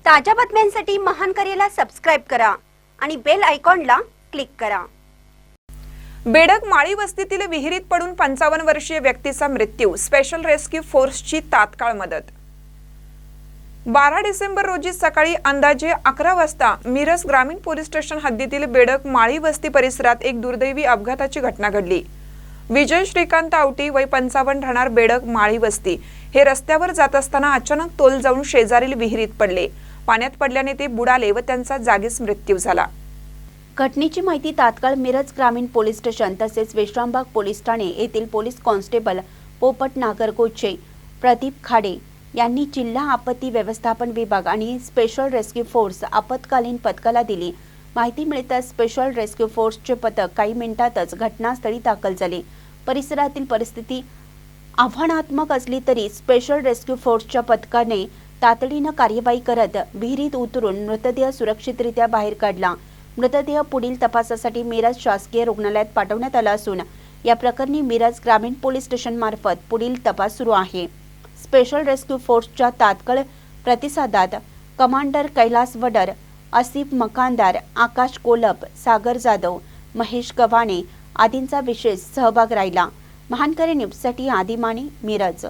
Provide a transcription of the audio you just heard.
ताज्या बातम्यांसाठी महान करेला सबस्क्राइब करा आणि बेल आयकॉनला क्लिक करा। बेडग माळी वस्तीतील विहिरीत पडून 55 वर्षीय व्यक्तीचा मृत्यू, स्पेशल रेस्क्यू फोर्सची तात्काळ मदत। 12 डिसेंबर रोजी सकाळी अंदाजे 11 वाजता मिरज ग्रामीण पोलीस स्टेशन हद्दीतील बेडग माळी वस्ती परिसरात एक दुर्दैवी अपघाताची घटना घडली। विजय श्रीकांत आवटी वय 55 राहणार बेडग माळी वस्ती हे रस्त्यावर जात असताना अचानक तोल जाऊन शेजारील विहिरीत पडले। पाण्यात पडल्याने ते बुडाले व त्यांचा जागीच मृत्यू झाला। घटनेची माहिती तात्काळ मिरज ग्रामीण पोलीस स्टेशन तसेच विश्रामबाग पोलीस ठाणे येथील पोलीस कॉन्स्टेबल पोपट नागरगोचे, प्रदीप खाडे यांनी जिल्हा आपत्ती व्यवस्थापन विभाग आणि स्पेशल रेस्क्यू फोर्स आपत्कालीन पथकाला दिली। माहिती मिळताच स्पेशल रेस्क्यू फोर्सचे पथक काही मिनिटातच घटनास्थळी दाखल झाले। परिसरातील परिस्थिती आव्हानात्मक असली तरी स्पेशल रेस्क्यू फोर्सच्या पथकाने तातडीने कार्यवाही करत विहिरीत उतरून मृतदेह सुरक्षितरित्या बाहेर काढला। मृतदेह पुढील तपासासाठी मिरज शासकीय रुग्णालयात पाठवण्यात आला असून या प्रकरणी मिरज ग्रामीण पोलीस स्टेशन मार्फत पुढील तपास सुरू आहे। स्पेशल रेस्क्यू फोर्सच्या तात्काळ प्रतिसादात कमांडर कैलास वडर, आसिफ मकानदार, आकाश कोलप, सागर जाधव, महेश गव्हाणे आदींचा विशेष सहभाग राहिला। महानकरे न्यूजसाठी आदिमाने, मिरज।